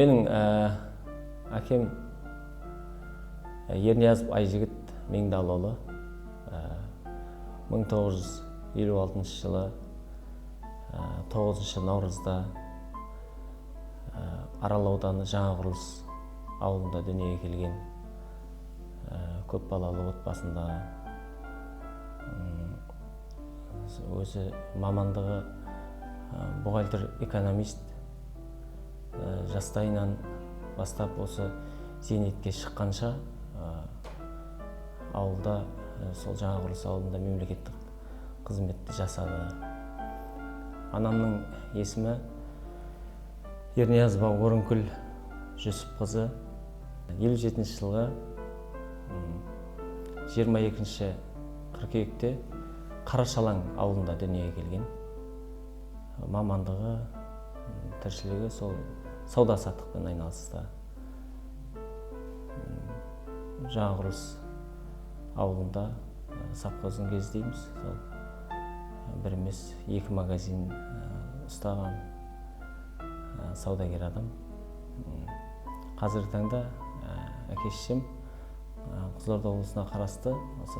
Менің әкем Ерниязов Айжігіт Меңдалұлы 1956 жылы 9 наурызда Арал ауданы Жаңақұрылыс ауылында дүниеге келген көп балалы отбасында. Өзі мамандығы бухгалтер, экономист. Жастайынан бастап осы зейнетке шыққанша ауылда, сол Жаңақұрылыс ауылында мемлекеттік қызметті жасады. Анамның есімі Ерниязова Орынкүл Жүсіпқызы. 57 жылғы 22 қыркүйекте Қарашалаң ауылында дүниеге келген. Мамандығы, тіршілігі сол сауда саттықпен айналысты. Жаңақұрылыс ауылында совхоздың кездейміз. Бір емес, 2 магазин ұстаған саудагер адам. Қазіргі таңда әке-шешем Қызылорда облысына қарасты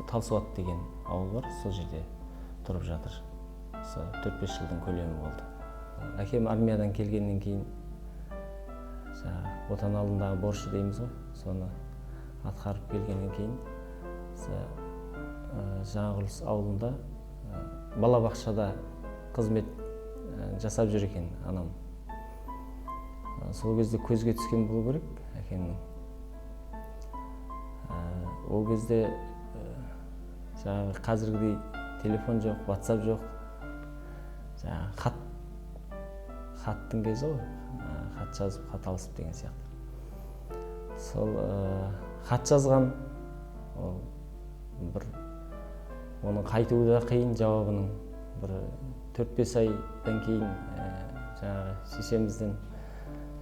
Талсуат деген ауыл бар, сол жерде тұрып жатыр. 4-5 жылдың көлемі болды. Әкем армиядан келгеннен кейін отан алдындағы борышы дейміз ғой, соны атқарып келгеннен кейін Жаңақұрылыс ауылында балабақшада қызмет жасап жүр екен анам. Сол кезде көзге түскен болу керек әкемнің. Ол кезде қазіргідей телефон жоқ, WhatsApp жоқ. Хаттың кезі ғой, хат жазып, хат алысып деген сияқты. Сол хат жазған, оның қайтуы да қиын, жауабының. Бір 4-5 айдан кейін шешемізден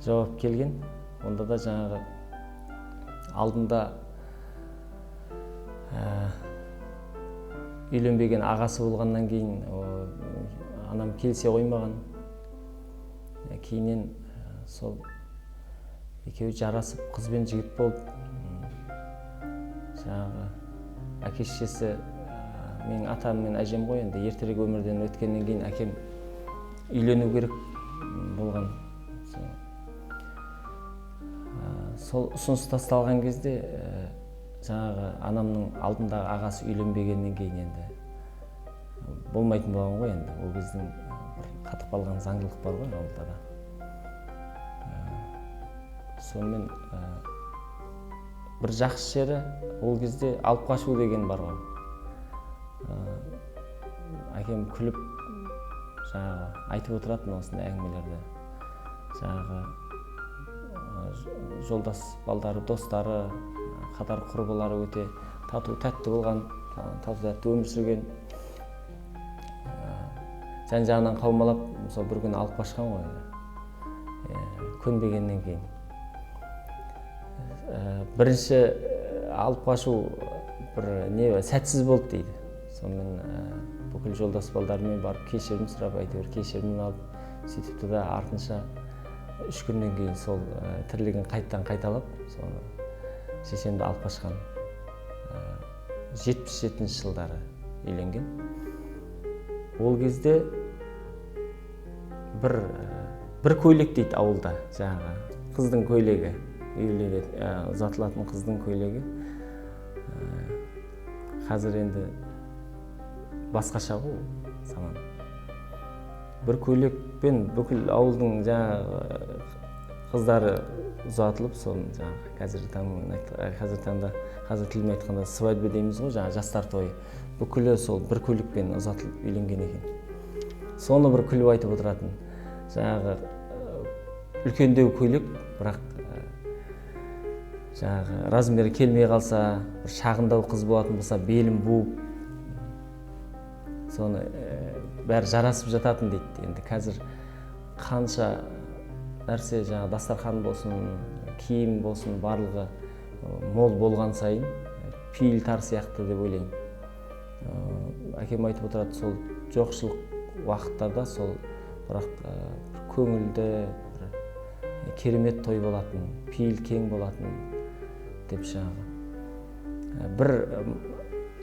жауап келген. Онда да алдында үйленбеген ағасы болғаннан кейін анам келсе қоймаған. Кейіннен сол екеуі жарасып, қыз бен жігіт болып, әке-шешесі менің атам мен әжем ғой, енді ертерек өмірден өткеннен кейін әкем үйлену керек болған. Сол ұсыныс тасталған кезде анамның алдындағы ағасы үйленбегеннен кейін енді болмайтын болған ғой. Енді ол кездің қатып қалған заңдылық бар ғой ауылда да. Сонымен бір жақсы жері ол кезде алып қашу деген бар ғой. Әкем күліп айтып отыратын осындай әңгімелерді. Жолдас балдары, достары, қатар құрбылары өте тату тәтті болған, тату тәтті өмір сүрген. Жан-жағынан қаумалап, бір күн алып қашқан ғой, көнбегеннен кейін. Бірінші алып қашу сәтсіз болды дейді. Сонымен бүкіл жолдас балдарымен барып кешірім сұрап, әйтеуір кешірімін алып, сөйтіпті да артынша 3 күннен кейін сол тірлігін қайталап, шешемді алып қашқан. 77 жылдары үйленген. Ол кезде бір көйлек дейді ауылда, қыздың көйлегі, ұзатылатын қыздың көйлегі. Қазір енді басқаша ғой заман. Бір көйлекпен бүкіл ауылдың қыздары ұзатылып, соны қазіргі тілмен айтқанда свадьба дейміз ғой, жастар тойы. Бүкілі сол бір көйлекпен ұзатылып үйленген екен. Соны бір күліп айтып отыратын. Үлкендеу көйлек, бірақ размері келмей қалса, бір шағындау қыз болатын болса, белін буып, соны бәрі жарасып жататын дейді. Енді қазір қанша нәрсе, дастархан болсын, киім болсын, барлығы мол болған сайын пейіл тар сияқты деп ойлаймын. Әкем айтып отырады, сол жоқшылық уақыттарда сол бірақ көңілді, керемет той болатын, пейіл кең болатын деп жаңағы бір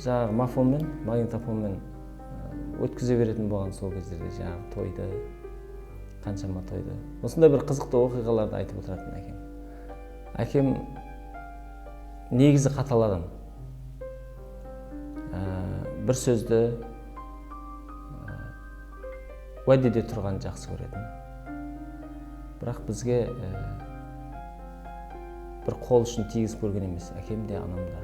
жаңағы мафонмен, магнитофонмен өткізе беретін болған сол кездерде жаңағы тойды, қаншама тойды. Осындай бір қызықты оқиғаларды айтып отыратын әкем. Әкем негізі қатал адам. Бір сөзді уәдеде тұрған жақсы көретін. Бірақ бізге бір қол ұшын тигізіп көрген емес, әкем де, анам да.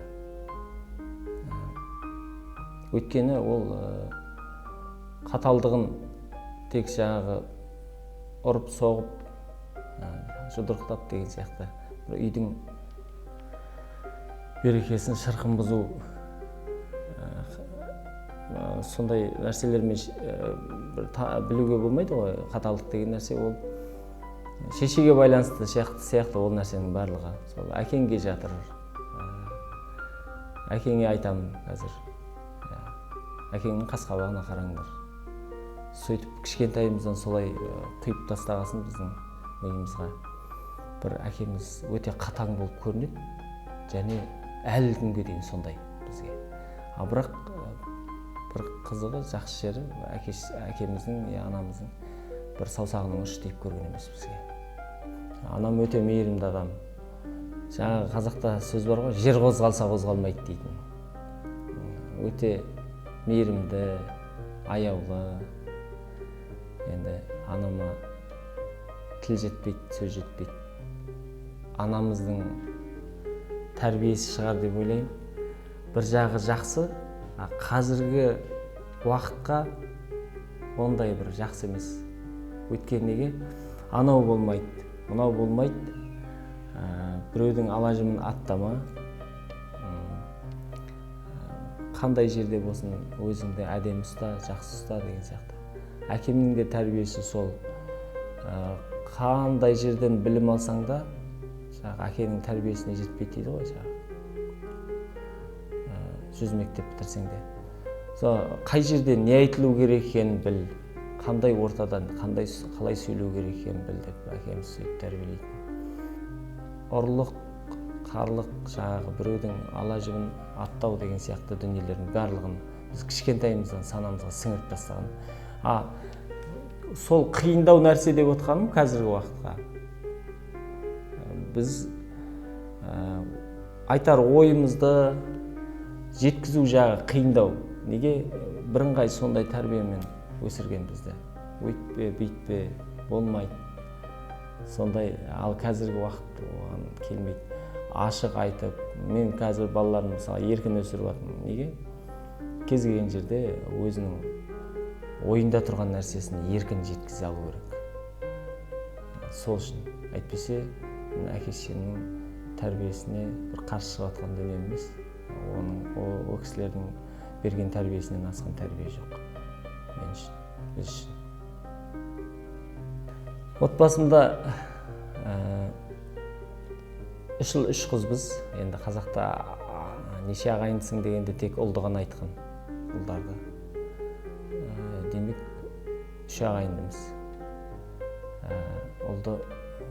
Өйткені ол қаталдығын тек жаңағы ұрып соғып, жұдырықтап деген сияқты бір үйдің берекесін шырқын бұзу, сондай нәрселермен білуге болмайды ғой. Қаталдық деген нәрсе ол шешеге байланысты сияқты ол нәрсенің барлығы. Сол әкеңге жатыр. Әкеңе айтамын қазір. Әкеңнің қас-қабағына қараңдар. Сөйтіп кішкентайымыздан солай құйып тастағасын біздің миымызға. Бір әкеміз өте қатаң болып көрінеді, және әлі күнге дейін сондай бізге. Бірақ бір қызығы, жақсы жері әкеміздің, анамыздың бір саусағының ұшы тиіп көрген емес бізге. Анам өте мейірімді адам. Жаңағы қазақта сөз бар ғой, жер қозғалса қозғалмайды дейтін. Өте мейірімді, аяулы. Енді анама тіл жетпейді, сөз жетпейді. Анамыздың тәрбиесі шығар деп ойлаймын. Бір жағы жақсы, қазіргі уақытқа ондай бір жақсы емес. Өйткені неге? Анау болмайды, мынау болмайды. Біреудің ала жібін аттама. Қандай жерде болсын, өзіңді әдемі ұста, жақсы ұста деген сияқты. Әкемнің де тәрбиесі сол. Қандай жерден білім алсаң да, әкенің тәрбиесіне жетпейді дейді ғой. 100 мектеп бітірсең де. Қай жерде не айтылу керек екенін біл, қандай ортадан, қалай сөйлеу керек екенін біл деп әкеміз сөйтіп тәрбиелейтін. Ұрлық, қарлық, жаңағы біреудің ала жібін аттау деген сияқты дүниелердің барлығын біз кішкентайымыздан санамызға сіңіріп тастаған. Сол қиындау нәрсе деп отқаным қазіргі уақытқа. Біз айтар ойымызды жеткізу жағы қиындау. Неге? Бірыңғай сондай тәрбиемен өсірген бізді. Өйтпе, бүйтпе, болмайды. Сондай, ал қазіргі уақыт оған келмейді. Ашық айтып, мен қазір балаларым мысалы еркін өсіріп жатырмын. Неге? Кез келген жерде өзінің ойында тұрған нәрсесін еркін жеткізе алу керек. Сол үшін. Әйтпесе, әке-шешенің тәрбиесіне бір қарсы шығып жатқан дүние емес. О кісілердің берген тәрбиесінен асқан тәрбие жоқ. Мен үшін, біз үшін. Отбасымда 3 ұл 3 қызбыз. Енді қазақта неше ағайындысың дегенде тек ұлды ғана айтқан ұлдарды. Демек 3 ағайындымыз. Ұлды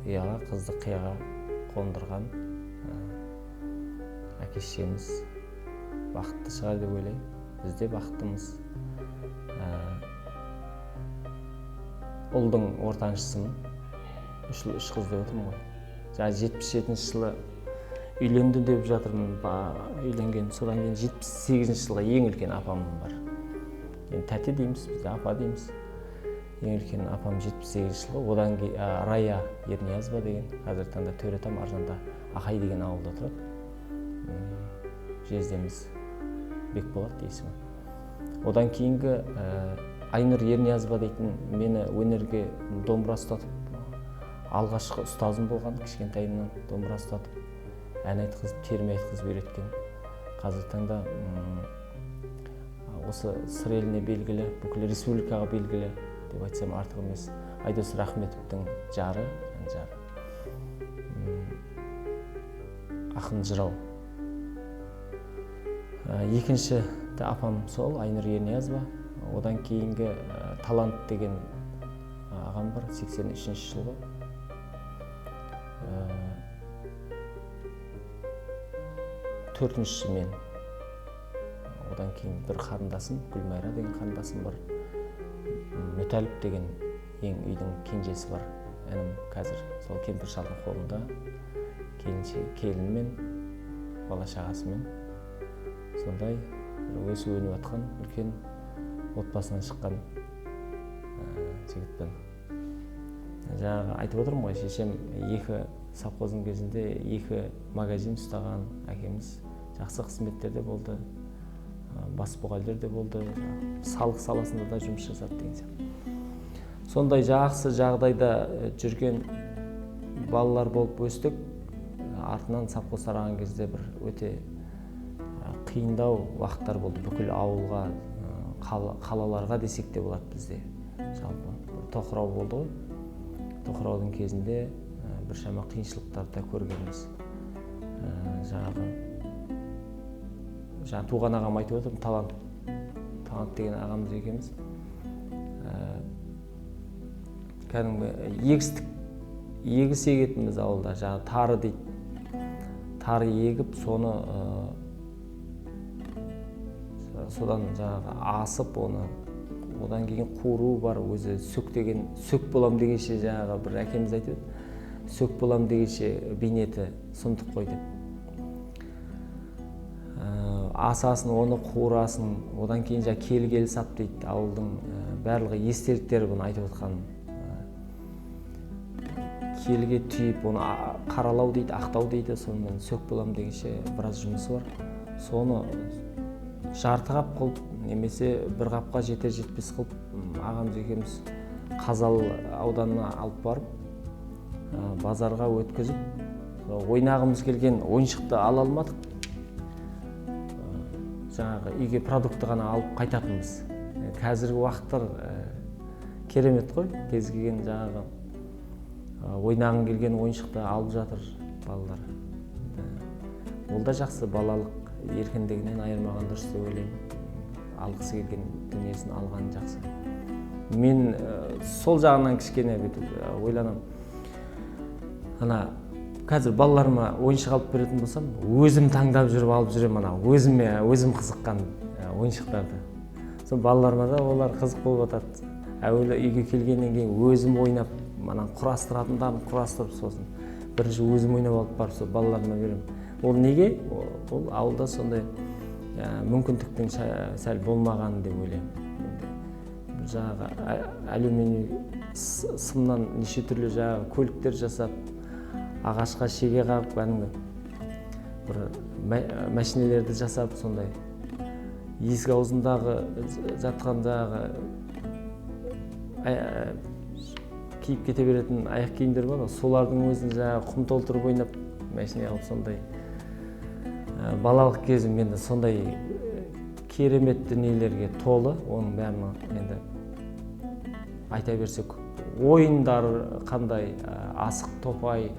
ұяға, қызды қияға қондырған әке-шешеміз бақытты шығар деп ойлаймын. Біз де бақыттымыз. Ұлдың ортаншысымын. 3 ұл 3 қыз деп отырмын ғой. 77 жылы үйленді деп жатырмын. Үйленген. Содан кейін 78 жылға ең үлкен апамым бар. Енді тәте дейміз, біз апа дейміз. Ең үлкен апам 78 жылғы. Одан кейін Рая Ерниязова деген, қазіргі таңда Төретам аржанда Ақай деген ауылда тұрады. Жездеміз Бекболат есімі. Одан кейінгі Айнұр Ерниязова дейтін мені өнерге домбыра ұстатып, алғашқы ұстазым болған, кішкентайымнан домбыра ұстатып, ән айтқызып, терме айтқызып үйреткен. Қазіргі таңда осы сыр еліне белгілі, бүкіл республикаға белгілі деп айтсам артық емес, Айдос Рахметовтың жары, ақын жырау. Екінші апам сол, Айнұр Ерниязова. Одан кейінгі Талант деген ағам бар, 83 жылғы. төртіншісі мен. Одан кейін бір қарындасым, Гүлмайра деген қарындасым бар. Мүтәліп деген ең үйдің кенжесі бар. Інім қазір сол кемпір шалдың қолында, келінімен, бала шағасымен. Сондай өсіп өніп жатқан үлкен отбасынан шыққан жігітпін. Жаңағы айтып отырмын ғой, шешем 2 совхоздың кезінде 2 магазин ұстаған әкеміз, жақсы қызметтерде болды, бас бухгалтерде болды, салық саласында да жұмыс жасады деген сияқты. Сондай жақсы жағдайда жүрген балалар болып өстік. Артынан совхоз тараған кезде бір өте қиындау уақыттар болды. Бүкіл ауылға, қалаларға десек те болады бізде. Жалпы тоқырау болды ғой. Тоқыраудың кезінде біршама қиыншылықтарды көргенбіз. Жаңағы туған ағам айтып отырмын, талант деген ағамыз екенбіз. Кәдімгі егіс егетінбіз ауылда, жаңағы тары дейді. Тары егіп, соны содан жаңағы асып, одан кейін қуыру бар, өзі сөк болам дегенше, жаңағы бір әкеміз айтып еді, сөк болам дегенше бейнеті сұмдық қой деп. Асасын, оны қуырасын, одан кейін келгел сап дейді. Ауылдың барлығы естеліктері бұны айтып отқан. Келге түйіп, оны қаралау дейді, ақтау дейді, сонымен сөк болам дегенше біраз жұмысы бар. Соны жарты қап қылып, немесе бір қапқа жетер-жетпес қылып, ағамыз екеуміз Қазал ауданына алып барып, базарға өткізіп, ойнағымыз келген ойыншықты ала алмадық. Жаңағы үйге продукты ғана алып қайтатынбыз. Қазіргі уақыттар керемет қой, кез келген жаңағы ойнағың келген ойыншықты алып жатыр балалар. Ол да жақсы, балалық еркіндігінен айырмаған дұрыс деп ойлаймын. Алғысы келген дүниесін алған жақсы. Мен сол жағынан кішкене ойланам. Қазір балаларыма ойыншық алып беретін болсам, өзім таңдап жүріп алып жүрем, өзім қызыққан ойыншықтарды. Сол балаларыма да олар қызық болып жатады. Әуелі үйге келгеннен кейін өзім ойнап, құрастыратындарын құрастырып, сосын бірінші өзім ойнап алып барып, сол балаларыма берем. Ол неге? Ол ауылда сондай мүмкіндіктің сәл болмаған деп ойлаймын. Жаңағы алюминий сымнан неше түрлі жаңағы көліктер жасап, ағашқа шеге қағып, бір машинелерді жасап, сондай есік аузындағы жатқан жаңағы киіп кете беретін аяқ киімдер бар, солардың өзін жаңағы құм толтырып ойнап, машина алып, сондай балалық кезім енді сондай керемет дүниелерге толы. Оның бәрін енді айта берсек, ойындар қандай, асық топай,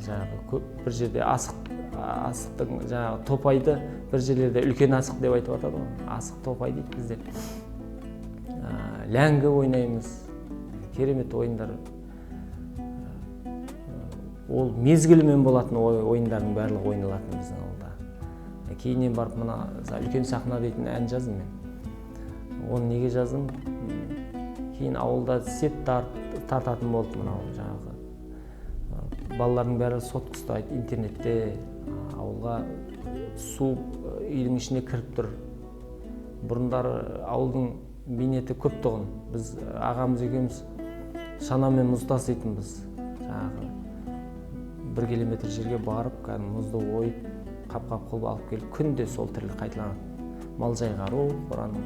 жаңағы бір жерде асықтың жаңағы топайды, бір жерлерде үлкен асық деп айтып жатады ғой. Асық топай дейді бізде. Ләңгі ойнаймыз, керемет ойындар. Ол мезгілімен болатын ойындардың барлығы ойналатын біздің ауылда. Кейіннен барып мына үлкен сахна дейтін ән жаздым мен. Оны неге жаздым? Кейін ауылда сет тартатын болды, мынау жаңағы. Балалардың бәрі сотқа ұстайды интернетте, ауылға су үйдің ішіне кіріп тұр. Бұрындары ауылдың бейнеті көп тұғын. Біз ағамыз екеуміз шанамен мұз таситынбыз. Жаңағы 1 километр жерге барып, мұзды ойып, қап-қап қылып алып келіп, күнде сол тірлік қайталанады. Мал жайғару, қораның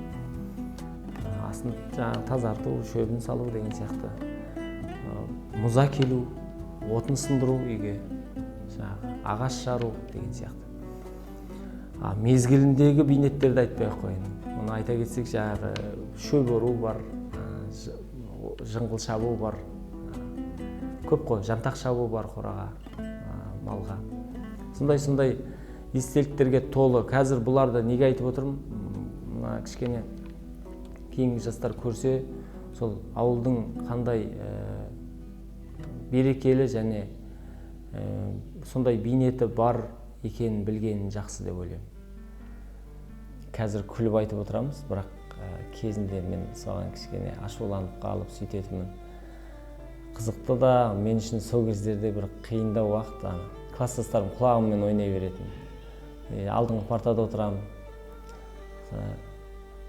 асын тазарту, шөбін салу деген сияқты. Мұза келу, отын сындыру үйге, ағаш жару деген сияқты. Мезгіліндегі бейнеттерді айтпай қойын. Оны айта кетсек, шөп ору бар, жыңғыл шабу бар, көп қой, жантақ шабу бар қораға, малға. Сондай естеліктерге толы. Қазір бұларды неге айтып отырмын? Кішкене кейінгі жастар көрсе, сол ауылдың қандай берекелі және сондай бейнеті бар екенін білгенін жақсы деп ойлаймын. Қазір күліп айтып отырамыз, бірақ кезінде мен соған кішкене ашуланып қалып сөйтетінмін. Қызықты да, мен үшін сол кездерде бір қиындау уақыт. Класстастарым құлағыммен ойнай беретін. Алдыңғы партада отырамын.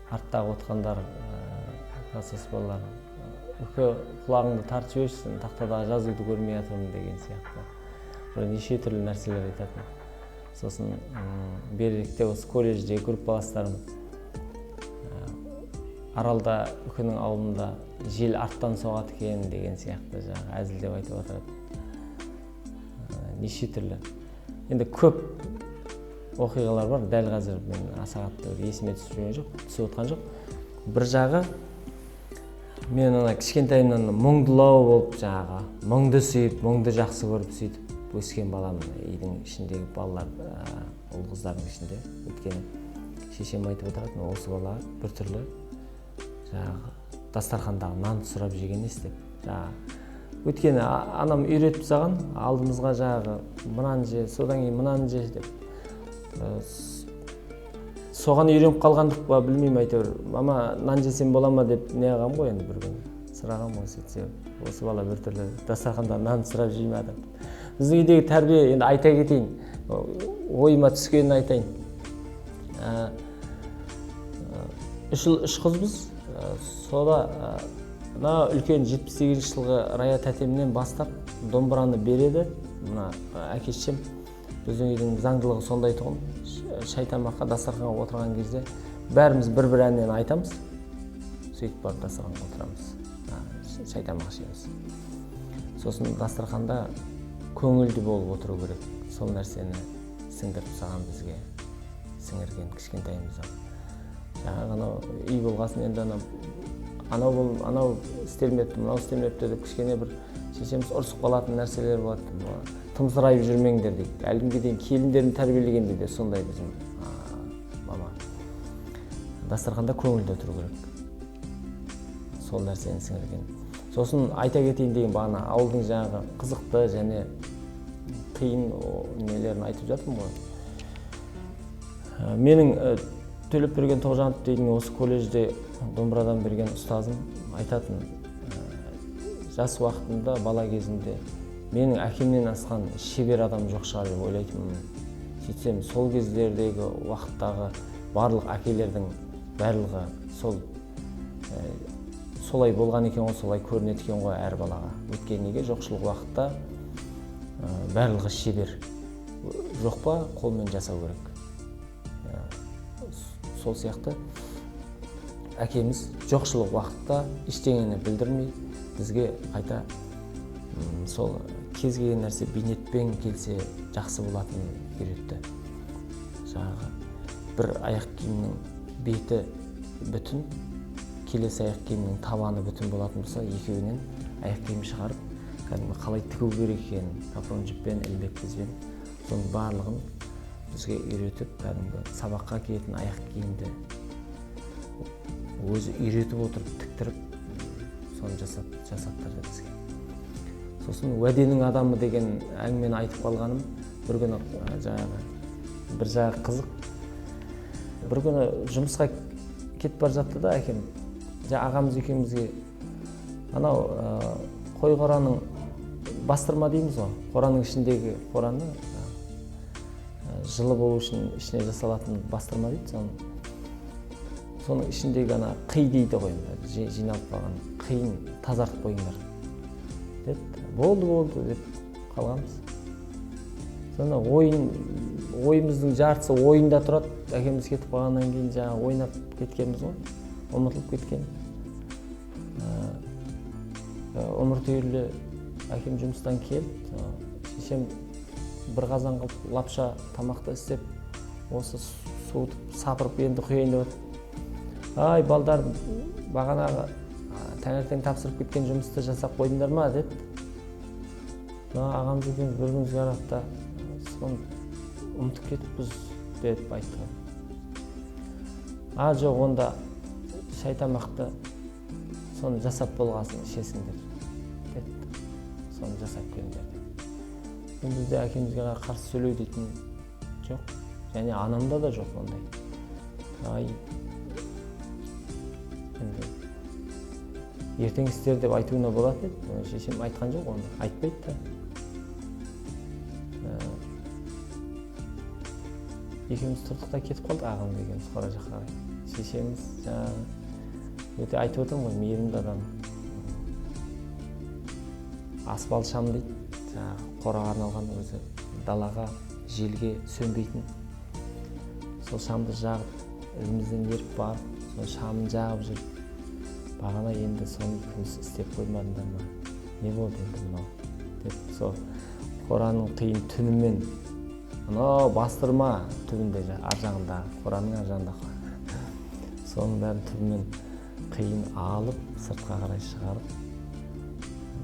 Арттағы отқандар, класстас балалар, үкі құлағыңды тартып жіберсін, тақтадағы жазуды көрмей жатырмын деген сияқты. Бір неше түрлі нәрселер айтатын. Сосын беректе осы колледждегі группаластарым Аралда үкінің ауылында жел арттан соғады екен деген сияқты жаңағы әзілдеп айтып отырады. Неше түрлі. Енді көп оқиғалар бар, дәл қазір мен аса қатты есіме түсіп отқан жоқ. Бір жағы мен ана кішкентайымнан мұңдылау болып жаңағы мұңды сүйіп, мұңды жақсы көріп сөйтіп өскен балам, үйдің ішіндегі балалар, ұл қыздардың ішінде. Өйткені шешем айтып отыратын, осы бала біртүрлі жаңағы дастархандағы нанды сұрап жеген істеп. Өйткені анам үйретіп саған, алдымызға жаңағы мынаны же, содан кейін мынаны же деп. Соған үйреніп қалғандық па, білмеймін, әйтеуір. Мама, нан жесем бола ма деп не ағам ғой енді бір күн. Сұрағам ғой, сөйтсе, осы бала біртүрлі дастарханда нанды сұрап жей ме деп. Біздің үйдегі тәрбие, енді айта кетейін, ойыма түскенін айтайын. Үш қызбыз. Сода үлкен 78 жылғы Рая тәтемнен бастап домбыраны береді. Мына әкешем біздің үйдің заңдылығы сондай тұғын. Шай тамаққа дастарханға отырған кезде бәріміз бір-бір әннен айтамыз. Сөйтіп барып дастарханға отырамыз. Шай тамақ ішеміз. Сосын дастарханда көңілді болып отыру керек. Сол нәрсені сіңдіріп саған бізге сіңірген кішкентайымыздан. Жаңағы үй болғасын енді анау істелмепті, мынау істелмепті деп кішкене бір шешеміз ұрысып қалатын нәрселер болады. Тымсырайып жүрмеңдер дейді. Әлгінге дейін келіндерін тәрбиелегенде де сондай bizim мама. Дастарханда көңілді отыру керек. Сол нәрсені сіңірген. Сосын айта кетейін деген бағана ауылдың жаңағы қызықты және қиын нелерін айтып жатырмын ғой. Менің Төлепберген Тоғжанов дейтін осы колледжде домбырадан берген ұстазым айтатын, жас уақытында, бала кезінде менің әкемнен асқан шебер адам жоқ шығар деп ойлайтынмын. Сөйтсем, сол кездердегі уақыттағы барлық әкелердің барлығы солай болған екен ғой, солай көрінеді екен ғой әр балаға. Өйткені неге жоқшылық уақытта барлығы шебер. Жоқ па, қолмен жасау керек. Сол сияқты әкеміз жоқшылық уақытта ештеңені білдірмей бізге қайта сол кез келген нәрсе бейнетпен келсе жақсы болатынын үйретті. Жаңағы бір аяқ киімнің беті бүтін, келесі аяқ киімнің табаны бүтін болатын болса, екеуінен аяқ киім шығарып, кәдімгі қалай тігу керек екенін, капрон жіппен, ілмек бізбен, соның барлығын бізге үйретіп, кәдімгі сабаққа киетін аяқ киімді өзі үйретіп отырып, тіктіріп, соны жасаттырды бізге. Сосын уәденің адамы деген әңгімені айтып қалғаным, бір күні бір жағы қызық. Бір күні жұмысқа кетіп бара жатты да әкем. Ағамыз екеумізге анау қой қораның бастырма дейміз ғой, қораның ішіндегі қораны жылы болу үшін ішіне жасалатын бастырма дейді. Соның ішіндегі қи дейді ғой, жиналып қалған қиын тазартып қойыңдар деді. Болды деп қалғанбыз. Сонда ойымыздың жартысы ойында тұрады. Әкеміз кетіп қалғаннан кейін жаңа ойнап кеткенбіз ғой, ұмытылып кеткен. Өмір түйірлі әкем жұмыстан келді. Шешем бір қазан қылып лапша тамақты істеп, осы суытып, сапырып енді құйайын деп. Ай, балдар, бағанағы таңертең тапсырып кеткен жұмысты жасап қойдыңдар ма деді. Ағамыз екеуміз бір-бірімізге қарап та, соны ұмытып кетіппіз деп айтты. Жоқ, онда шай тамақты соны жасап болғасын ішесіңдер деді. Соны жасап келіңдер деп. Бізде әкемізге қарсы сөйлеу дейтін жоқ. Және анамда да жоқ ондай. Ай, енді ертең істер деп айтуына болады еді. Шешем айтқан жоқ, оны айтпайды да. Екеуміз тұрдық та кетіп қалдық, ағамыз екеуміз қора жаққа қарай. Шешеміз өте айтып отырмын ғой, мейірімді адам. Аспал шам дейді, қораға арналған, өзі далаға, желге сөнбейтін. Сол шамды жағып, өзімізден еріп барып, сол шамын жағып жүріп, бағана енді соны күміс істеп қоймадыңдар ма? Не болды енді мынау? Деп, сол қораның қиын түнімен, мынау бастырма түбінде, ар жағында, қораның ар жағында. Соның бәрін түбімен қиын алып, сыртқа қарай шығарып,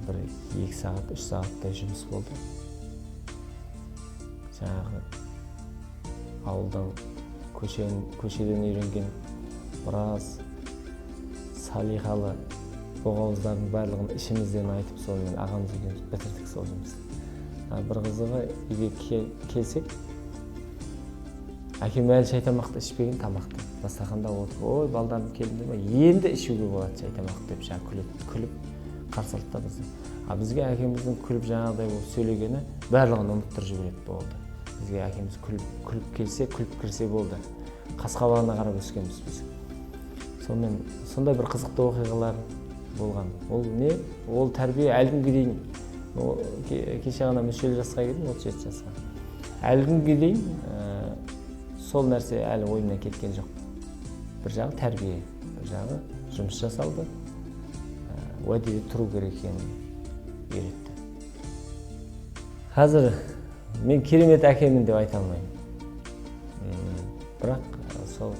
бір 2 сағат, 3 сағаттай жұмыс болды. Жаңағы ауылдан, көшеден үйренген біраз салиқалы боғауыздардың барлығын ішімізден айтып, сонымен ағамыз екеуміз бітірдік сол жұмысты. Бір қызығы, үйге келсек, әкем әлі шай тамақты ішпеген, тамақты дастарханда отырып, ой, балдарым келді ме, енді ішуге болады шай тамақты деп күліп қарсы алды да бізді. Бізге әкеміздің күліп жаңағыдай болып сөйлегені барлығын ұмыттырып жібереді болды. Бізге әкеміз күліп келсе, күліп кірсе болды. Қас-қабағына қарап өскенбіз біз. Сондай бір қызықты оқиғалар болған. Ол не? Ол тәрбие әлі күнге дейін, кеше ғана мүшел жасқа келдім, 37 жасқа. Әлі күнге дейін сол нәрсе әлі ойымнан кеткен жоқ. Бір жағы тәрбие, бір жағы жұмыс жасалды, уәдеде тұру керек екенін үйретті. Қазір мен керемет әкемін деп айта алмаймын. Бірақ сол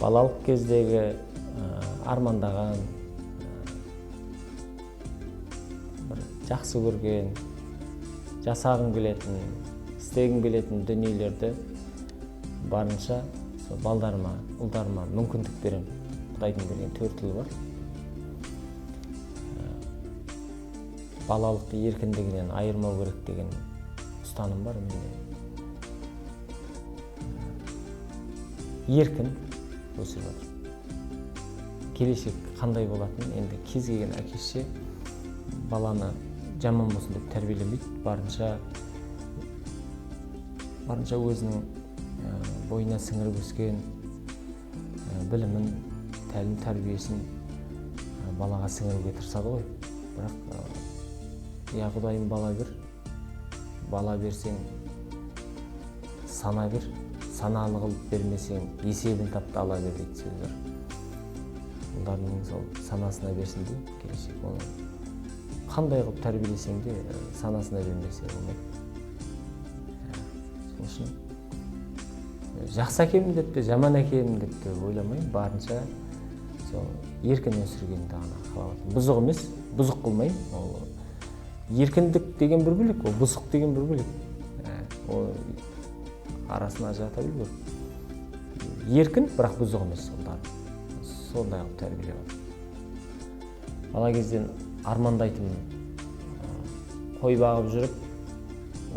балалық кездегі армандаған, бір жақсы көрген, жасағым келетін, істегім келетін дүниелерді барынша сол балдарыма, ұлдарыма мүмкіндік беремін. Құдайдың берген 4 ұлы бар. Балалықты еркіндігінен айырмау керек деген ұстаным бар менде. Еркін өсіп жатыр. Келешек қандай болатынын енді кез келген әке-шеше баланы жаман болсын деп тәрбиелемейді. Барынша өзінің бойына сіңіріп өскен білімін, тәлім тәрбиесін балаға сіңіруге тырысады ғой. Бірақ Құдайым бала берсең сана бер, саналы қылып бермесең есебін тапты ала бер дейді сөздер. Олардың сол санасына берсін деймін, келешек. Оны қандай қылып тәрбиелесең де санасына бермесе болмайды. Сол үшін жақсы әкемін деп те, жаман әкемін деп те ойламаймын. Барынша сол еркін өсіргенді ғана қалап отырмын. Бұзық емес, бұзық қылмаймын. Еркіндік деген бір бөлек, ол бұзық деген бір бөлек. Ол арасына ажырата білу керек. Еркін, бірақ бұзық емес солдар. Сондай қылып тәрбиелеп отыр. Бала кезден армандайтынмын. Қой бағып жүріп,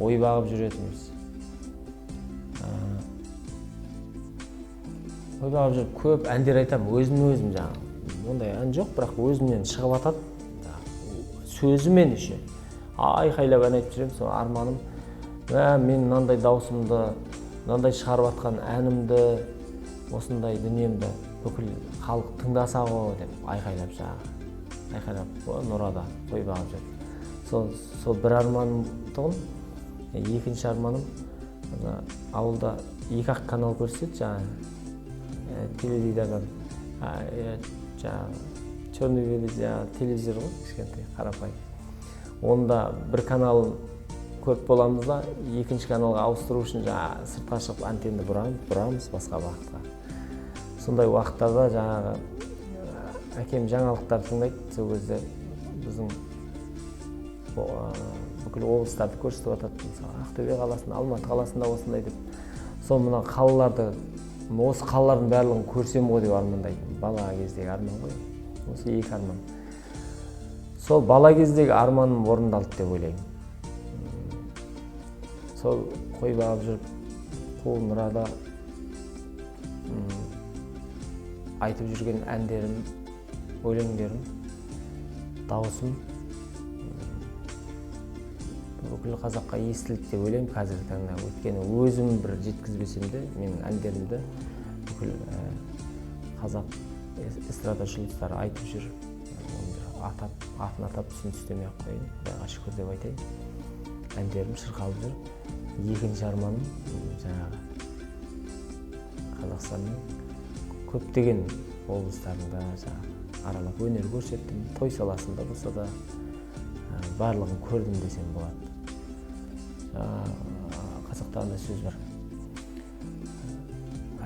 ой бағып жүретінбіз. Қой бағып жүріп көп әндер айтамын, өзім жаңағы. Ондай ән жоқ, бірақ өзімнен шығып атады. Сөзімен үші. Айқайлап ән айтып жүремін, сол арманым. Мен мынандай даусымды, мынандай шығарып атқан әнімді, осындай дүниемді бүкіл халық тыңдаса ғой деп айқайлап жаңағы. Айқайлап, Нұрада қой бағып жүріп. Сол бір арманым тұғын. Екінші арманым, ауылда 2-ақ канал көрсетеді жаңағы. Теледидардан, черный телевизор ғой, кішкентай, қарапайым. Онда бір канал көріп боламыз да, екінші каналға ауыстыру үшін сыртқа шығып антенны бұрамыз басқа бағытқа. Сондай уақыттарда жаңағы әкем жаңалықтар тыңдайды. Сол кезде біздің бүкіл облыстарды көрсетіп атады. Ақтөбе қаласында, Алматы қаласында осындай деп. Сол мына қалаларды, осы қалалардың барлығын көрсем ғой деп армандайтын. Бала кездегі арман ғой. Осы 2 арман. Сол бала кездегі арманым орындалды деп ойлаймын. Сол қой бағып жүріп Қуындырада айтып жүрген әндерім, өлеңдерім, дауысым бүкіл қазаққа естілді деп ойлаймын қазіргі таңда. Өйткені өзім бір жеткізбесем де, менің әндерімді бүкіл қазақ эстрада жұлдыздары айтып жүр. Атын атап түсін түстемей-ақ қояйын, Құдайға шүкір деп айтайын. Әндерім шырқалып жүр. Екінші арманым жаңағы Қазақстанның көптеген облыстарында аралап өнер көрсеттім. Той саласында болса да барлығын көрдім десем болады. Қазақта андай сөз бар.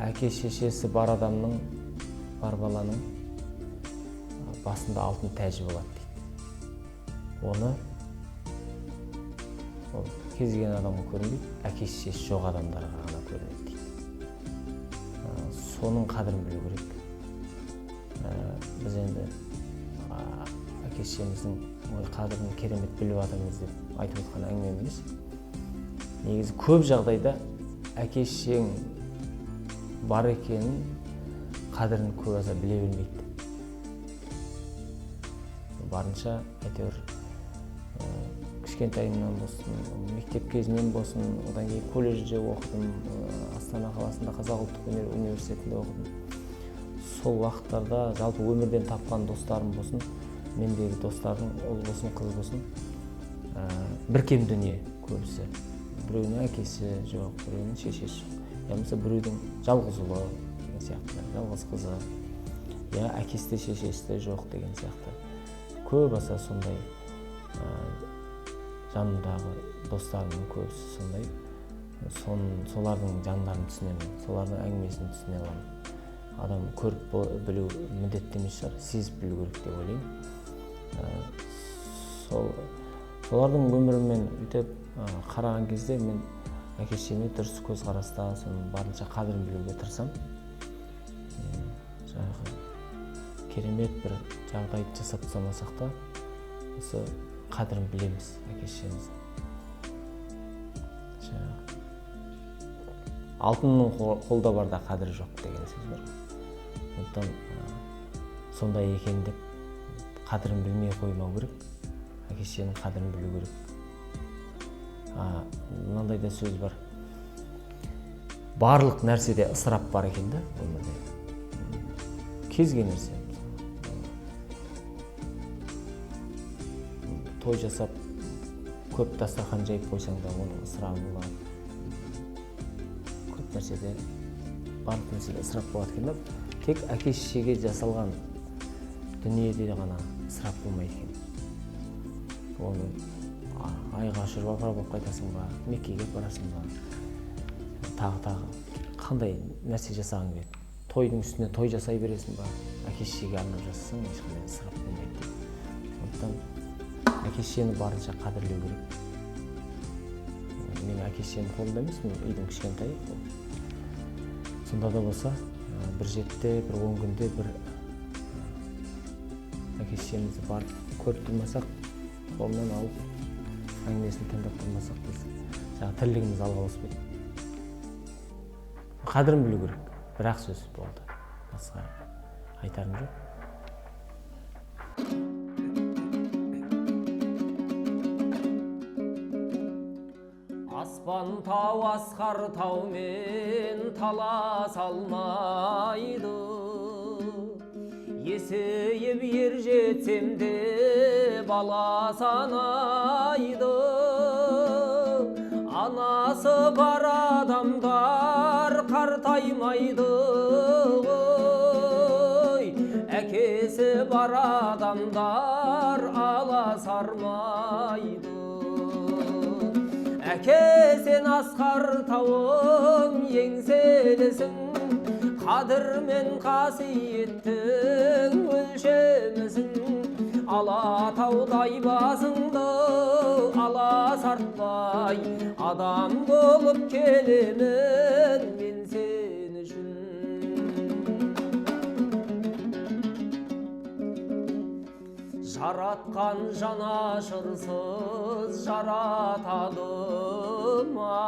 Әке шешесі бар адамның, бар баланың басында алтын тәжі болады дейді. Оны кез келген адамға көрінбейді, әке шешесі жоқ адамдарға ғана көрінеді дейді. Соның қадірін білу керек. Біз енді әке шешеміздің қадірін керемет біліп жатырмыз деп айтып отқан әңгіме емес. Негізі көп жағдайда әке шешең бар екенін қадірін көп аса біле бермейді. Барынша әйтеуір кішкентайымнан болсын, мектеп кезінен болсын, одан кейін колледжде оқыдым, Астана қаласында Қазақ ұлттық өнер университетінде оқыдым. Сол уақыттарда жалпы өмірден тапқан достарым болсын, мендегі достардың ұл болсын, қыз болсын, біркем дүние көбісі. Біреуінің әкесі жоқ, біреуінің шешесі жоқ. Я болмаса біреудің жалғыз ұлы деген сияқты, жалғыз қызы, я әкесі де шешесі де жоқ деген сияқты. Көп аса сондай жанымдағы достарымның көбісі сондай. Солардың жандарын түсінемін, солардың әңгімесін түсіне аламын. Адам көріп білу міндетті емес шығар, сезіп білу керек деп ойлаймын. Солардың өмірімен өтіп қараған кезде мен әке-шешеме дұрыс көзқараста, соның барынша қадірін білуге тырысамын. Жаңағы керемет бір жағдайды жасап тастамасақ та, осы қадірін білеміз әке-шешеміздің. Алтынның қолда барда қадірі жоқ деген сөз бар. Сондықтан сондай екен деп қадірін білмей қоймау керек, әке-шешенің қадірін білу керек. Мынандай да сөз бар. Барлық нәрседе ысырап бар екен да өмірде. Кез келген нәрсе. Той жасап, көп дастархан жайып қойсаң да оның ысырабы болады. Көп нәрседе, барлық нәрседе ысырап болады екен да. Тек әке-шешеге жасалған дүниеде ғана ысырап болмайды екен. Оны айға ұшырып апарып қайтасың ба, Меккеге барасың ба, тағы қандай нәрсе жасағың келеді. Тойдың үстіне той жасай бересің ба, әке-шешеге арнап жасасаң ешқандай ысырап болмайды. Сондықтан әке-шешені барынша қадірлеу керек. Мен әке-шешенің қолында емеспін, үйдің кішкентайы. Сонда да болса, бір жетіде, бір 10 күнде бір әке-шешемізді барып көріп тұрмасақ, қолынан алып, әңгімесін тыңдап тұрмасақ, біз тірлігіміз алға баспайды. Қадірін білу керек. Бір-ақ сөз болды. Басқа айтарым жоқ. Аспан тау асқар таумен талас алмайды. Есейіп ер жетсем де бала санайды. Анасы бар адамдар қартаймайды. Әкесі бар адамдар аласармайды. Әке сен асқар тауым еңселісің, қадір мен қасиеттің өлшемісің. Алатаудай басыңды ала сартпай, адам болып келемін мен сен үшін. Жаратқан жанашырсыз жаратады ма?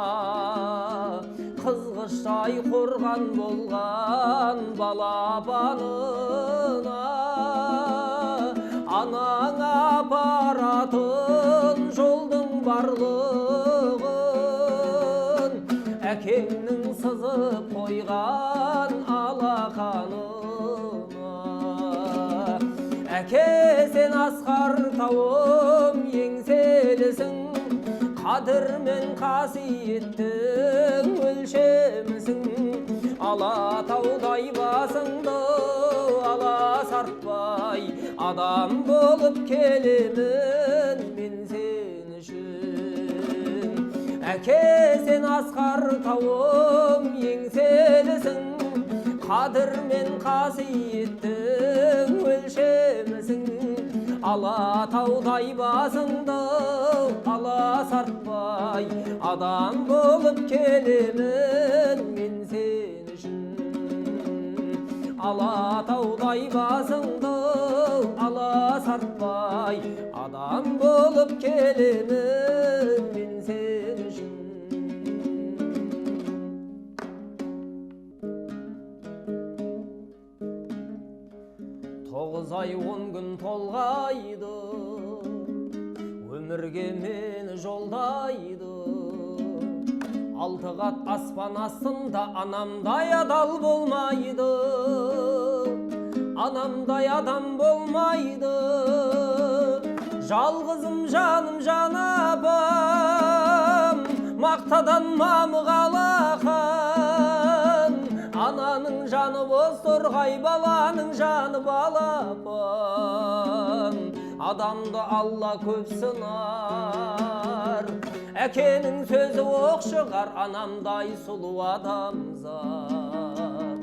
қызғыштай қорған болған балапанына анаң апаратын жолдың барлығын әкеңнің сызып қойған алақанына әке сен асқар тауым еңселісің қадір мен қасиеттің өлшемісің алатаудай басыңды ала сартпай адам болып келемін мен сен үшін әке сен асқар тауым еңселісің қадір мен қасиеттің өлшемісің алатаудай басыңды ала сартпай адам болып келемін мен сен үшін алатаудай басыңды ала сартпай адам болып келемін мен сен үшін. Тоғыз ай 10 күн толғайды, өмірге мені жолдайды. 6 қат аспан астында анамдай адал болмайды, анамдай адам болмайды. Жалғызым жаным жан апам, мақтадан мамық алақан. Ананың жаны боз торғай, баланың жаны балапан. Адамды Алла көп сынар, әкенің сөзі оқ шығар, анамдай сұлу адамзат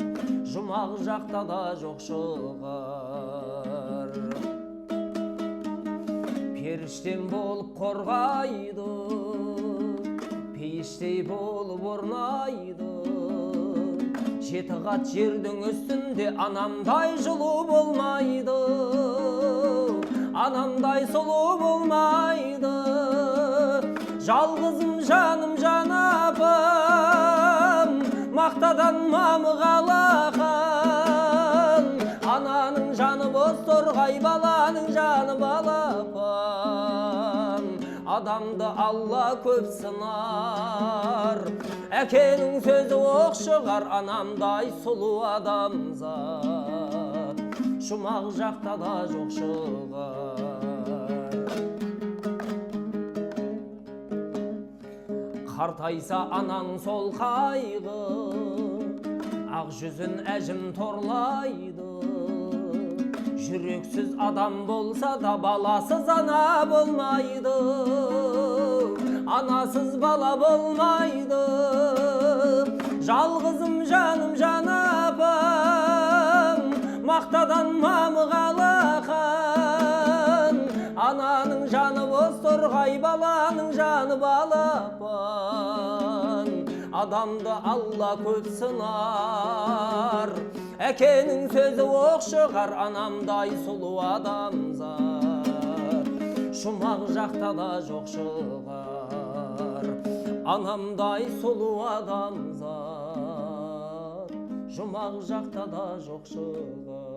жұмақ жақта да жоқ шығар. Періштем болып қорғайды, пейіштей болып орнайды. 7 қат жердің үстінде анамдай жылу болмайды, анамдай сұлу болмайды. Жалғызым жаным жан апам, мақтадан мамық алақан. Ананың жаны боз торғай, баланың жаны балапан. Адамды Алла көп сынар, әкенің сөзі оқ шығар, анамдай сұлу адамзат жұмақ жақта да жоқ шығар. Қартайса анаң сол қайғы, ақ жүзін әжім торлайды. Жүрексіз адам болса да баласыз ана болмайды, анасыз бала болмайды. Жалғызым жаным жан апам, мақтадан мамық алақан. Ананың жаны боз торғай, баланың жаны балапан. Адамды Алла көп сынар, әкенің сөзі оқ шығар, анамдай сұлу адамзат жұмақ жақта да жоқ шығар. Анамдай сұлу адамзат жұмақ жақта да жоқ шығар.